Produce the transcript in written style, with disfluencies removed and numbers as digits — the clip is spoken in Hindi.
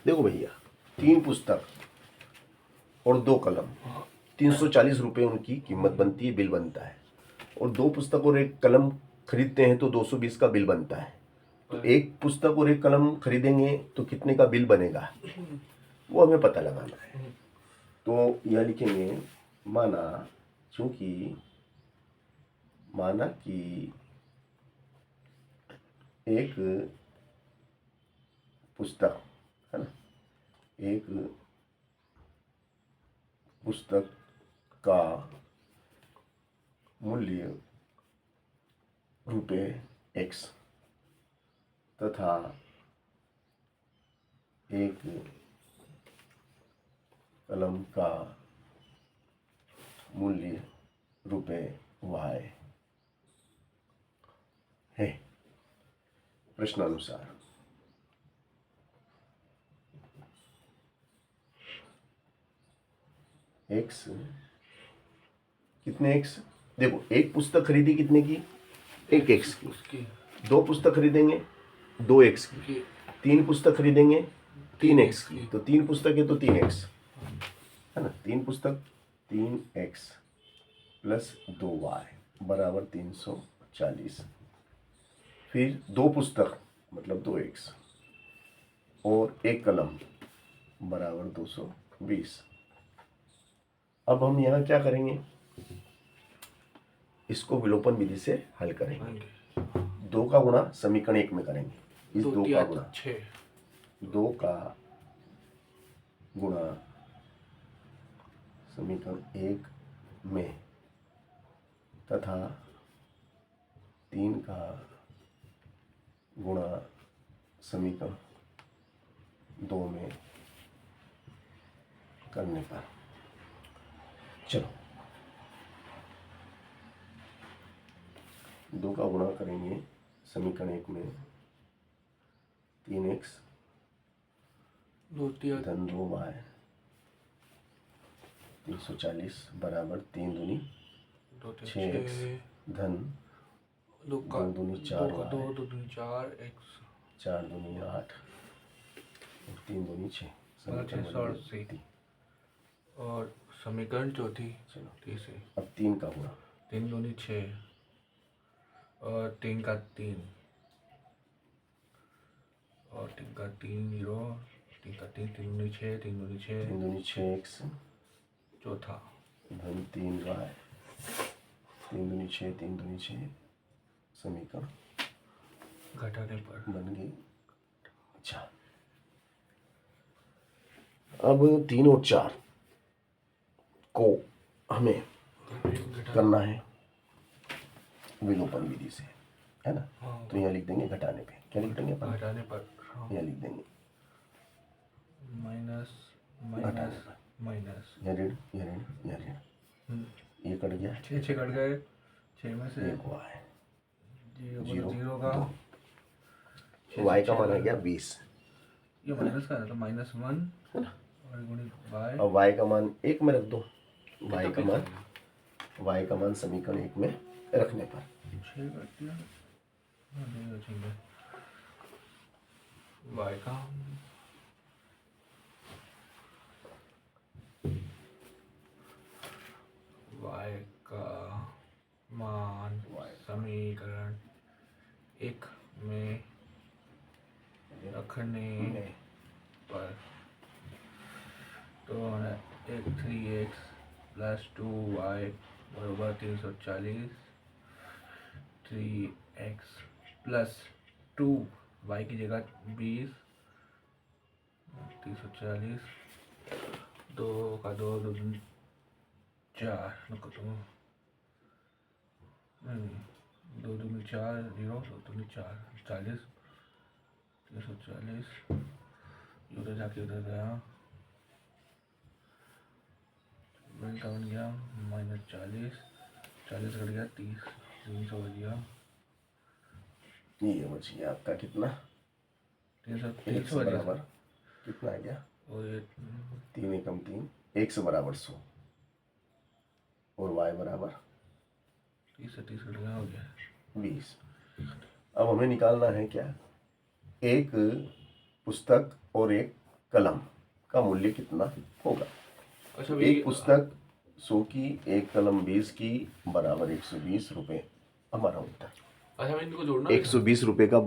देखो भैया, 3 पुस्तक और 2 कलम, 340 रुपये उनकी कीमत बनती है, बिल बनता है। और 2 पुस्तक और 1 कलम खरीदते हैं तो 220 का बिल बनता है। तो 1 पुस्तक और 1 कलम खरीदेंगे तो कितने का बिल बनेगा, वो हमें पता लगाना है। तो यह लिखेंगे, माना कि एक पुस्तक है ना, एक पुस्तक का मूल्य ₹X तथा एक कलम का मूल्य ₹Y है। प्रश्नानुसार X कितने X, देखो 1 पुस्तक खरीदी कितने की, 1 X की। 2 पुस्तक खरीदेंगे 2 X की। 3 पुस्तक खरीदेंगे 3 X की। तो 3 पुस्तक है तो 3 X है ना। 3 पुस्तक 3X प्लस 2Y बराबर 340। फिर 2 पुस्तक मतलब 2X और 1 कलम बराबर 220। अब हम यहाँ क्या करेंगे, इसको विलोपन विधि से हल करेंगे। 2 का गुणा समीकरण 1 में करेंगे। इस 2 का गुणा 2 का गुणा समीकरण 1 में तथा 3 का गुणा समीकरण 2 में करने पर, चलो 2 का गुणा करेंगे समीकरण 1 में 3X धन 2Y 340 बराबर 3 दूनी 6X धन 2 दूनी 4Y 2 दूनी 4X 4 दूनी 8 और 3 दूनी 6 समीकरण और समीकरण चौथी। चलो तीसरी। अब 3 का गुणा 3 दूनी 6 और 3 का 3 और 3 का 3 0 3 का 3 3 दूनी 6 3 दूनी 6 3 दूनी 6X चौथा धन 3Y 3 दूनी 6 3 दूनी 6 समीकरण घटाने पर बन गई। अच्छा, अब 3 और 4 को हमें करना है विलोपन विधि से, है ना। तो यहाँ लिख देंगे घटाने पे, क्या लिख देंगे अपन, घटाने पर यहाँ लिख देंगे माइनस घटाने पर, माइनस यह ऋण ये कट गया, 6 कट गए, 6 में से 1 हुआ है 0 का 2। Y का मान आ गया 20, ये माइनस का है तो -1 है ना। और गुणित y। अब Y का मान 1 में रख दो, Y का मान समीकरण 1 में रखने पर 6 काट दिया, नहीं बचेंगे y का मान समीकरण 1 में रखने पर तो 3x प्लस 2y बराबर 340, 3x प्लस 2y की जगह 20 340 2 का 2 2 4 2 दूनी 4 0 2 दूनी 4 40 340 उधर जाके उधर गया, बैंक का बन गया -40 40 कट गया 30 300 बच गया, ये बच गया आपका कितना 300 बराबर कितना आ गया, और ये 3 एकम 3 100 बराबर 100 और Y बराबर 30 से 30 कट गया, हो गया 20। अब हमें निकालना है क्या, एक पुस्तक और 1 कलम का मूल्य कितना होगा। अच्छा एक पुस्तक 100 की, एक कलम 20 की, बराबर 120 रुपये हमारा उत्तर। अच्छा मैं इनको जोड़ना 120 रुपये का